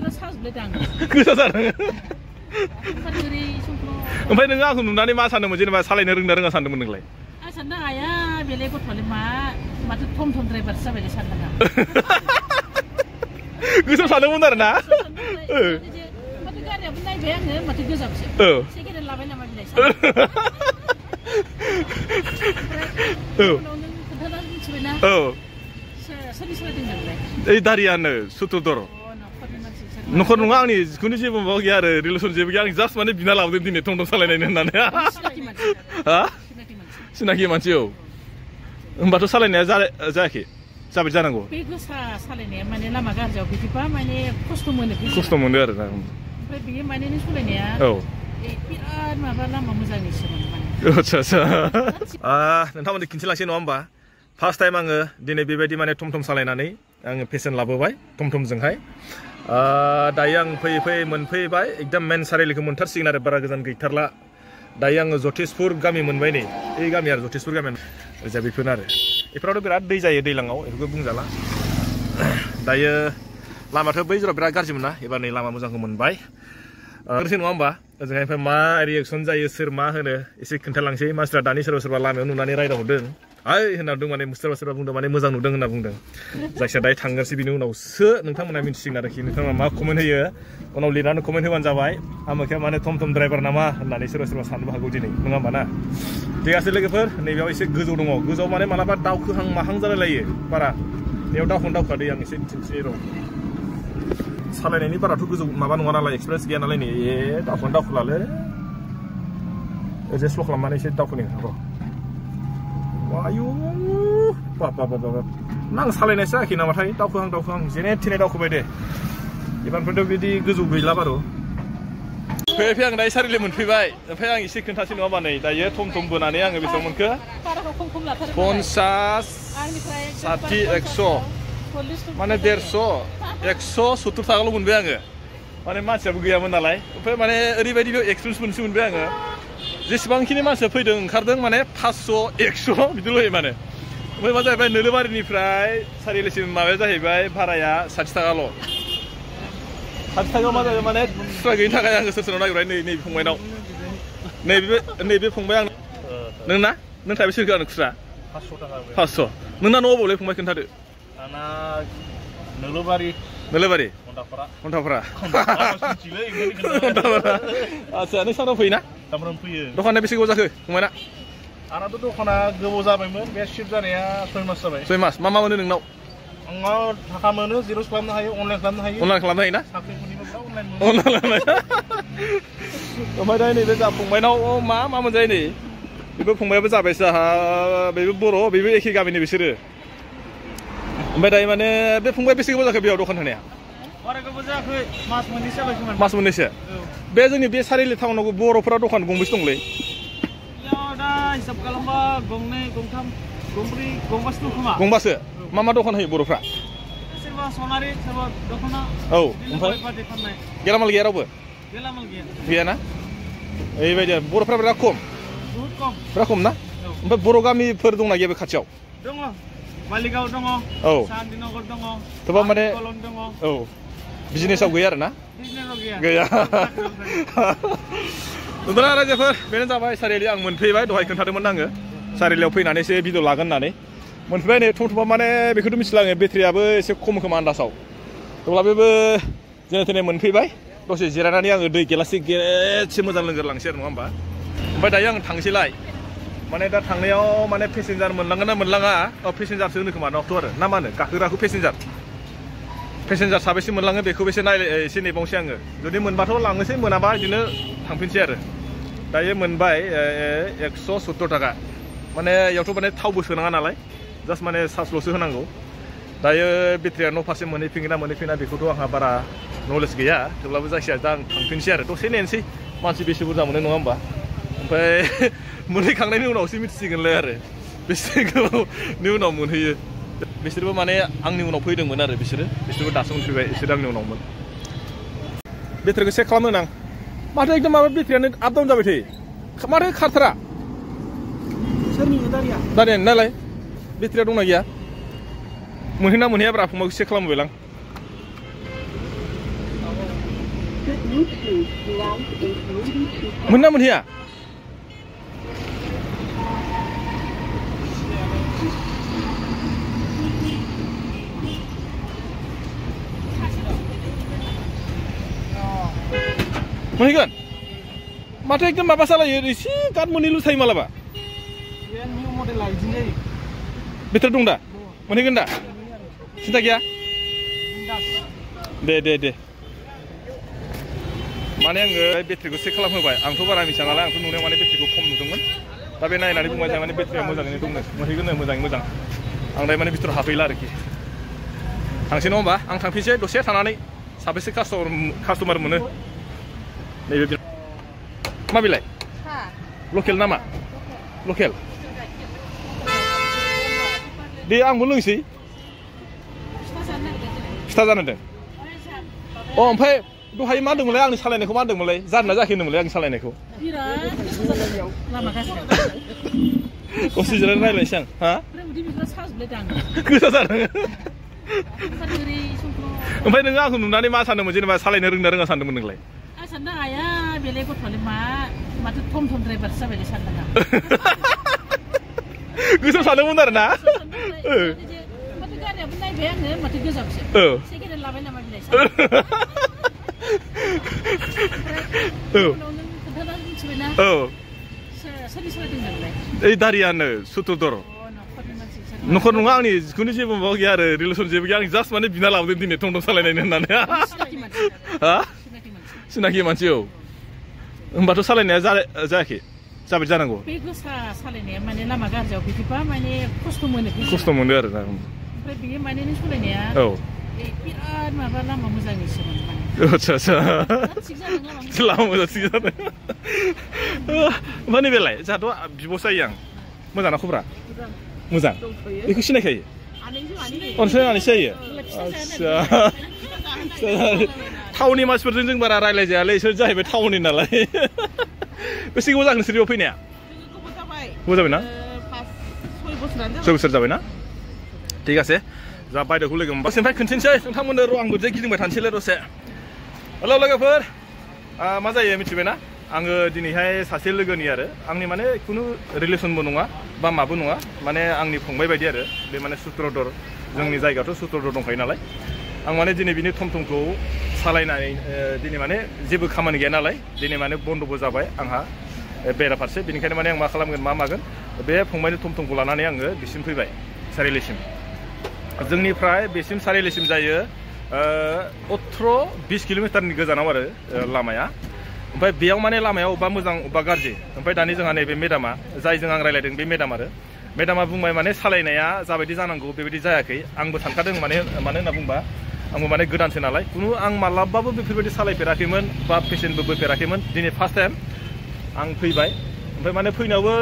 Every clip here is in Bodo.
गोसा जादों ओमफ्राय नोङो आंखौ नुनानै मा सानदोंमोन जेनेबा सालायनो रोंना रोङा सानदोंमोन नोंलाय आं साननो हाया बेले गथ'ले माथो थम थम ड्राइभारसो जाबाय सानदों आं गोसोआव सानदोंमोन आरो ना माथो गारियाबो नायबाय आङो माथो गोजाबसो सेकेन्ड लाबाय नामा बिलाय उनाव नों खोन्थानानै मिथिबायना सोरनि सालायदों नोंलाय ओइ दारियानो सुत्रधर न'खर नङा आंनि जिखुनु जेबो माबा गैया आरो रिलेसन जेबो गैया आं जास्ट माने बिना लाबोदों दिनै टम टम सालायनायनो होननानै सिनाखि मानसि औ होमबाथ' सालायनाया जायाखै जाबाय जानांगौ बे गोसा सालायनाया माने लामा गाज्रियाव बिदिबा माने खस्थ' मोनो आरो ना ओमफ्राय बेयो माने नों सालायनाया बिराद माबा लामा मोजांनिसो माने आच्छा नोंथांमोननो खिन्थिलांसै नङा होमबा फार्स्ट टाइम आङो दिनै बेबायदि माने टम टम सालायनानै आङो पेसेन्ट लाबोबाय टम टमजोंहाय दायो आं फैयै फैयै मोनफैबाय एकदम मेन सारिलिखौ मोनथारसिगोन आरो बारा गोजान गैथारला दायो आङो जतेसपुर गामि मोनबाय नै এই गामि आरो जतेसपुर गामि जा बेफोरनो आरो बेफोरावथ' बिराद दै जायो दैलाङाव बेफोरखौ बुंजाला दायो लामाथ' बै जेराव बिराद गाज्रिमोन ना एबार नै लामा मोजांखौ मोनबाय नङा होमबा ओजोंहाय ओमफ्राय मा रिएक्सन जायो सोर मा होनो एसे खोन्थालांसै मानसिफ्रा दानि सोरबा सोरबा लामायाव नुनानै रायदावहरदों ओइ होनना बुंदों माने सोरबा सोरबा बुंदों माने मोजां नुदों होनना बुंदों जायखिया दायो थांगोनसै बिनि उनावसो नोंथांमोना मिन्थिसिगोन आरोखि नोंथांमोना मा कमेन्ट होयो उनाव लिरनानै कमेन्ट होबानो जाबाय आमोखिया माने टम टम ड्राइभार नामा होननानै सोरबा सोरबा साननोबो हागौ दिनै नङा होमबा ना ঠিক আছে लोगोफोर नैबेयाव एसे गोजौ दङ गोजौआव माने मालाबा दावखोहां माहां जालायलायो बारा बेयाव दावखौनो दावखादै आं एसे दिन्थिनोसै र' सालायनायनि बाराथ' गोजौ माबा नङा नालाय एक्सपिरियेन्स गैया नालाय नै दावखौनो दावखोलालै ओरैनो स्ल' खालामनानै एसे दावखोनो र' आयु बाब आं सालायनायसो जायाखै नामाथाय दावखोहां जेने थेने दावखोबाय दे एबारनिफ्रायथ' बिदि गोजौ गैला बार' फैयै आं दायो सारिले मोनफैबाय ओमफ्राय आं एसे खोन्थासै नङा होमबा नै दायो थम थम बोनानै आङो बेसेबां मोनखो 50 60 100 माने 150 थाखाल' मोनबाय आङो माने मानसियाबो गैयामोन नालाय ओमफ्राय माने ओरैबायदि एक्सपिरियेन्स मोनबाय आङो जेसेबांखिनि मानसिया फैदों ओंखारदों माने 500 100 बिदिल' माने ओमफ्राय मा जाहैबाय नोलोबारिनिफ्राय सारिलेसिम माबाया जाहैबाय भाराया 60 थाखाल' 60 थाखायाव मा जायो माने खुस्रा गैयिनि थाखाय आङो सोर सोरनाव नागिरबाय नैबे फंबायनाव नैबे फंबाय आं नोंना नों थाइबे सोरखो आंनो खुस्रा 500 नोंना न'आव बबेलाय फंबाय खोन्थादो आंना नोलोबारि घन्टाफारा आच्छा नों सामफ्राम फैयोना सामफ्राम फैयो दखाना बेसे गोबाव जाखो फंबायना आंनाथ' दखाना गोबाव जाबायमोन बे शिफ्ट जानाया 6 मास जाबाय 6 मास मा मोनो नोंनाव आंनाव थाखा मोनो जिर'स खालामनो हायो अनलाइन खालामनो हायो ना ओमफ्राय दायो नैबे जा फंबायनाव मा मोनजायो नै बेबो फंबायाबो जाबाय साहा बेबो बर' बेबो एखे गामिनि बिसोरो ओमफ्राय दायो माने बे फंबाया बेसे गोबाव जाखो बेयाव दखान होनाया बारा गोबाव जायाखै मास मोननैसो बे जोंनि बे सारिले टाउनाव बर'फोरा दखान गंबेसे दंलै दा हिसाब खालामबा गंनै गंथाम गंब्रै गंबासो दं खोमा गंबासो मा दखान होयो बर'फ्रा सोरबा सनारि सोरबा दख'ना औ ओमफ्राय गेलामाल गैया रावबो गैया ना ओरैबायदि बर'फ्रा बिराद खम ना ओमफ्राय बर' गामिफोर दंना गैया बे खाथियाव दङ मालिगाव दङ औ सान्तिनगर दङ थेवबो माने औ बिजनेसाव गैया आरो ना गैया नोंथाङा रायजोफोर बेनो जाबाय सारिआलि आं मोनफैबाय दहाय खोन्थादोंमोन आङो सारिआलियाव फैनानै एसे भिडिअ लागोन होननानै मोनफैबाय नै थमथमा माने बेखौथ' मिथिला आङो बेटारियाबो एसे खम खोमा आन्दासाव थेवब्लाबो जेने थेने मोनफैबाय दसे जिरायनानै आङो दै गिलाससे गेसे मोजां लोंगोरलांसै आरो नङा होमबा ओमफ्राय दायो आं थांसैलाय माने दा थांनायाव माने पेसेन्जार मोनलांगोन ना मोनलाङा पेसेन्जारसो होनो खोमा न'थ' आरो ना मा होनो गाखोग्राखौ पेसेन्जार साबेसे मोनलाङो बेखौ एसे नेबावनोसै आङो जुदि मोनबाथ' लांनोसै मोनाबा बिदिनो थांफिनसै आरो दायो मोनबाय 170 थाखा माने इयावथ' माने थावबो सोनाङा नालाय जास्ट माने चार्जल'सो होनांगौ दायो बेटारिया न' फारसे मोनहैफिना बेखौथ' आंहा बारा नलेज गैया थेवब्लाबो जायखिजाया दा आं थांफिनसै आरो दसे नेनोसै मानसि बेसे बुरजा मोनो नङा होमबा ओमफ्राय मोनहैखांनायनि उनावसो मिथिसिगोनलाय आरो बेसे गोबावनि उनाव मोनहैयो बिसोरबो माने आंनि उनाव फैदोंमोन आरो बिसोरबो दासो मोनफैबाय बिसोर आंनि उनावमोन बेटारिखौ चेक खालामनो आं माथो एकदम माबा बेटारियानो आप डाउन जाबाय थायो माथो खारथारा सोरनि दारिया नालाय बेटारिया दंना गैया मोनहैना मोनहैयाब्रा फंबायखौ चेक खालामबायलां मोनना मोनहैया मोनहैगोन माथो एकदम माबा सालायो एसे गाद मोननैल' थायो मालाबा बेटारि दं दा मोनहैगोन दा सिन्था गैया दे माने आङो बेटारिखौ चेक खालामहोबाय आंथ' बारा मिथिया नालाय आंथ' नुनायाव माने बेटारिखौ खम नुदोंमोन दा बे नायनानै बुंबाय जाय माने बेटारिया मोजाङैनो दंनो मोनहैगोननो मोजाङै मोजां आं दायो माने भितराव हाबहैला आरोखि थांसै नङा होमबा आं थांफिनसै दसे थानानै साबेसे कास्टमार मोनो नैबे मा बिलाइ लकेल नामा लकेल दे आंबो लोंसै फिथा जानो दं अ ओमफ्राय दहाय मा होनदोंमोनलाय आंनि सालायनायखौ मा होनदोंमोनलाय जादोंना जायाखै होनदोंमोनलाय आंनि सालायनायखौ दसे जिरायनानै रायज्लायनोसै आं हा गोसा जादों ओमफ्राय नोङो आंखौ नुनानै मा सानदोंमोन जेनेबा सालायनो रोंना रोङा सानदोंमोन नोंलाय आं सानदों आया बेलाय गथ'आलाय माथो थम थम ड्राइभारसो जाबायलै सानदों आं गोसोआव सानदोंमोन आरो ना माथो गारियाबो नायबाय आङो माथो गोजाबसो सेकेन्ड हेन्ड लाबाय नामा बिलाइ सोरनि सालायदों नोंलाय ओइ दारियानो सुतुरदर न'खर नङा आंनि जिखुनु जेबो माबा गैया आरो रिलेसन जेबो गैया आं जास्ट माने बिना लाबोदों दिनै टम टम सालायनायनो होननानै हा सिनाखि मानसि औ होमबाथ' सालायनाया जायाखै जाबाय जानांगौ बे गोसा सालायनाया माने लामा गाज्रियाव बिदिबा माने खस्थ' मोनो आरो ना ओमफ्राय बेयो माने नों सालायनाया औ बिराद माबा लामा मोजांनिसोमोन आदसा लामा मोजां थिग जादों ओमफ्राय नैबेलाय जोंहाथ' बिब'सो जायो आं मोजां ना खबरा मोजां बेखौ सिनायखायो अनसाय आनैसो जायो आदसा टाउननि मानसिफोरजों जों बारा रायज्लायजायालै इसोर जाहैबाय टाउननि नालाय बेसे गोबाव जागोन नोंसोर बेयाव फैनाया गोबाव जाबाय ना 6 बोसोर जाबाय ना ठीक আছে जा बायद'खौ लोगो मोनबा ओमफ्राय खोन्थिनोसै नोंथांमोननो र' आंबो गिदिंबाय थानोसैलै दसे हेलौ लोगोफोर मा जायो मिथिबायना आङो दिनैहाय सासे लोगोनि आरो आंनि माने खुनु रिलेसनबो नङा बा माबो नङा माने आंनि फंबाय बायदि आरो बे माने सुत्रदर जोंनि जायगायावथ' सुत्रदर दंखायो नालाय आं माने दिनै बिनि थमथमखौ सालायनानै दिनै माने जेबो खामानि गैया नालाय दिनै माने बन्द'बो जाबाय आंहा बेराफारसे बेनिखायनो माने आं मा खालामगोन मा मागोन बे फंबायनि थमथमखौ लानानै आङो बिसिम फैबाय सारिलिसिम जोंनिफ्राय बेसिम सारिलिसिम जायो 18-20 किल'मिटारनि गोजानाव आरो लामाया ओमफ्राय बेयाव माने लामाया अबेबा मोजां अबेबा गाज्रि ओमफ्राय दानि जोंहा नैबे मेडामा जायजों आं रायज्लायदों बे मेडाम आरो मेडामा बुंबाय माने सालायनाया जाबायदि जानांगौ बेबायदि जायाखै आंबो सानखादों मानो होनना बुंबा आंबो माने गोदानसो नालाय खुनु आं मालाबाबो बेफोरबायदि सालायफेराखैमोन बा पेसेन्टबो बोफेराखैमोन दिनै फार्स्ट टाइम आं फैबाय ओमफ्राय माने फैनायावबो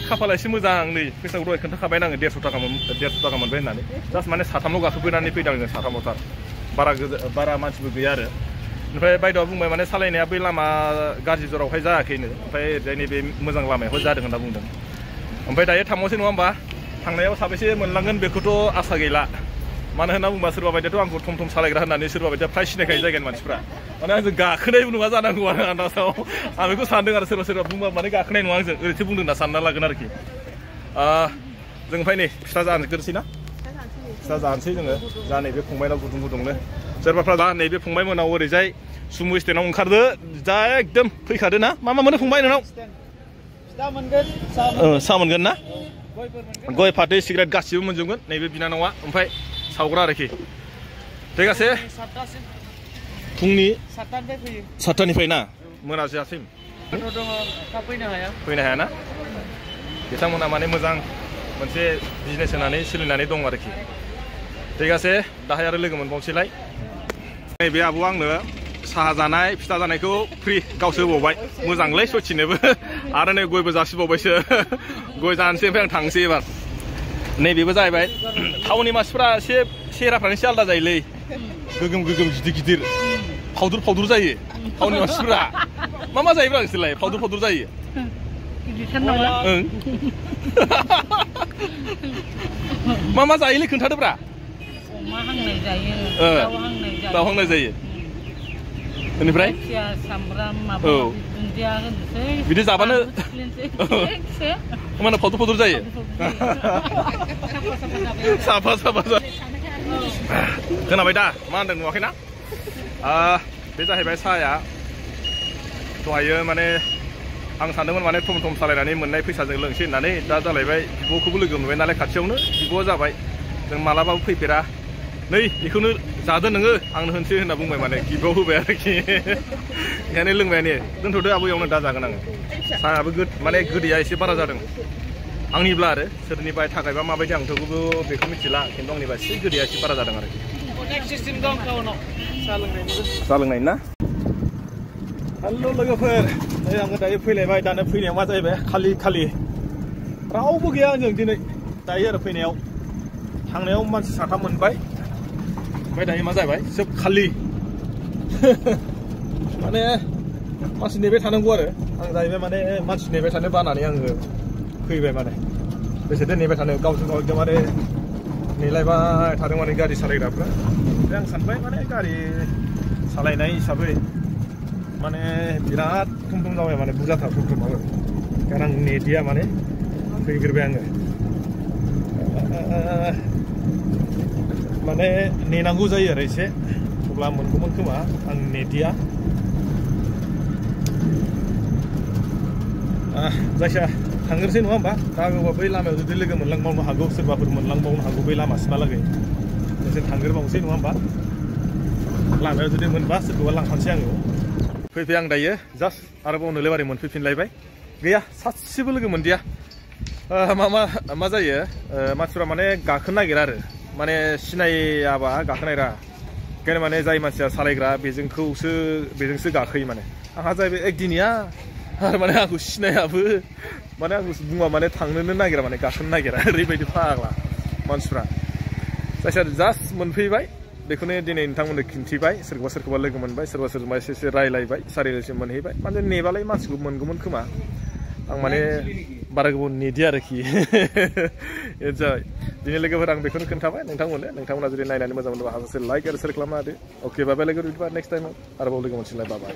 खाफाला एसे मोजां नै फैसाखौ दहाय खोन्थाखाबाय आङो 150 थाखा मोनबाय होननानै जास्ट माने साथामल' गाखोफैनानै फैदों जों साथामावथार बारा मानसिबो गैया आरो ओमफ्राय बायद'आ बुंबाय माने सालायनाया बै लामा गाज्रि जरावहाय जायाखैनो ओमफ्राय ओरैजाय बे मोजां लामायावहाय जादों होनना बुंदों ओमफ्राय दायो थांबावसै नङा होमबा थांनायाव साबेसे मोनलांगोन बेखौथ' आसा गैला मानो होनना बुंबा सोरबा बायदियाथ' आंखौ थम थम सालायग्रा होननानै सोरबा बायदिया फ्राय सिनायखायो जायगानि मानसिफ्रा माने आंजों गाखोनायबो नङा जानांगौ आरो आन्दाजाव आं बेखौ सानदों आरो सोरबा बुंबा माने गाखोनाय नङा आंजों ओरैसो बुंदों होनना सानना लागोन आरोखि जों ओमफ्राय नै फिथा जानोसै ना फिथा जानोसै जोङो जा नैबे फंबायनाव गुदुं गुदुंनो सोरबाफ्रा दा नैबे फंबायमोनाव ओरैजाय सुमु स्टेन्डआव ओंखारदो जा एकदम फैखादो ना मा मोनो फंबाय नोंनाव साहा मोनगोन ना गय फाथै सिगारेट गासिबो मोनजोबगोन नैबे बिनानावा ओमफ्राय सावग्रा आरोखि ठीक আছে फुंनि 7टानिफ्राय ना मोनाजासिम फैनो हाया ना बिथांमोना माने मोजां मोनसे बिजनेस होनानै सोलिनानै दं आरोखि ठीक আছে दाहाय आरो लोगो मोनबावसैलाय नैबे आब'आ आंनो साहा जानाय फिथा जानायखौ फ्रि गावसो होबावबाय मोजांलै सचिनोबो आरो नै गयबो जासिबावबायसो गय जानोसै ओमफ्राय आं थांसै एबार नैबेबो जाहैबाय टाउननि मानसिफ्रा एसे सेहेराफ्रानो एसे आलादा जायोलै गोगोम गिदिर फावदुर जायो टाउननि मानसिफ्रा मा जायोब्रा नोंसोरलाय फावदुर जायो मा जायोलै खोन्थादोब्रा अमा हांनाय जायो दाउ हांनाय जायो बेनिफ्राय सामब्राम माबा दुन्दिया होनोसै बिदि जाबानो होमबानो फदर फदर जायो साफा साफा खोनाबाय दा मा होनदों नुवाखैना बे जाहैबाय साहाया दहायो माने आं सानदोंमोन माने थम थम सालायनानै मोननाय फैसाजों लोंसै होननानै दा जालायबाय बिब'खौबो लोगो मोनबाय नालाय खाथियावनो बिब'आ जाबाय जों मालाबाबो फैफेरा नै बेखौनो जादो नोङो आंनो होनसै होनना बुंबाय माने गिफ्टआव होबाय आरोखि बेखायनो लोंबायानो दोनथ'दो आबैयावनो दा जागोन आङो साहायाबो माने गोदैया एसे बारा जादों आंनिब्ला आरो सोरनिबा थाखायबा माबायदि आंथ' बेखौ मिथिला खिन्थु आंनिबा एसे गोदैया एसे बारा जादों आरोखि साहा लोंनायनि ना हेल' लोगोफोर नै आङो दायो फैलायबाय दानो फैनायाव मा जाहैबाय खालि रावबो गैया आंजों दिनै दायो आरो फैनायाव थांनायाव मानसि साथाम मोनबाय ओमफ्राय दायो मा जाहैबाय सोब खालि माने मानसि नेबाय थानांगौ आरो आं जाहैबाय माने मानसि नेबाय थानो बानानै आङो फैबाय माने बेसेथो नेबाय थानो गावजों गाव एकदमबारे नेलायबाय थादों माने गारि सालायग्राफ्रा ओमफ्राय आं सानबाय माने गारि सालायनाय हिसाबै माने बिराद थम थम जाबाय माने बुरजाथार थम थमाबो कारण आं नेदिया माने फैग्रोबाय आङो माने नेनांगौ जायो आरो एसे अब्ला मोनगौमोन खोमा आं नेदिया जायखिया थांग्रोसै नङा होमबा दा आङो बै लामायाव जुदि लोगो मोनलांबावनो हागौ सोरबाफोर मोनलांबावनो हागौ बै लामासिमहालागै एसे थांग्रोबावनोसै नङा होमबा लामायाव जुदि मोनबा सोरखौबा लांफानोसै आङो फैबाय आं दायो जास्ट आरोबाव नोलोबारि मोनफैफिनलायबाय गैया सासेबो लोगो मोनदिया मा जायो मानसिफ्रा माने गाखोनो नागिरा आरो माने सिनायाबा गाखोनायरा ओंखायनो माने जाय मानसिया सालायग्रा बेजोंसो गाखोयो माने आंहा जाहैबाय एकदिनिया आरो माने आंखौ सिनायाबो माने आंखौ बुङा माने थांनोनो नागिरा माने गाखोनो नागिरा ओरैबायदि फाग्ला मानसिफ्रा जायखिया जास्ट मोनफैबाय बेखौनो दिनै नोंथांमोननो खिन्थिबाय सोरखौबा लोगो मोनबाय सोरबा एसे रायलायबाय सारिआलिसिम मोनहैबाय माने नेबालाय मानसिखौ मोनगौमोन खोमा आं माने बारा गोबाव नेदिया आरोखि जाबाय दिनै लोगोफोर आं बेखौनो खोन्थाबाय नोंथांमोना जुदि नायनानै मोजां मोनोबा हाजासे लाइक आरो शेयार खालामना होदो अके बाय बाय लोगो बिदिबा नेक्स्ट टाइमाव आरोबाव लोगो मोनसिनलाय बाय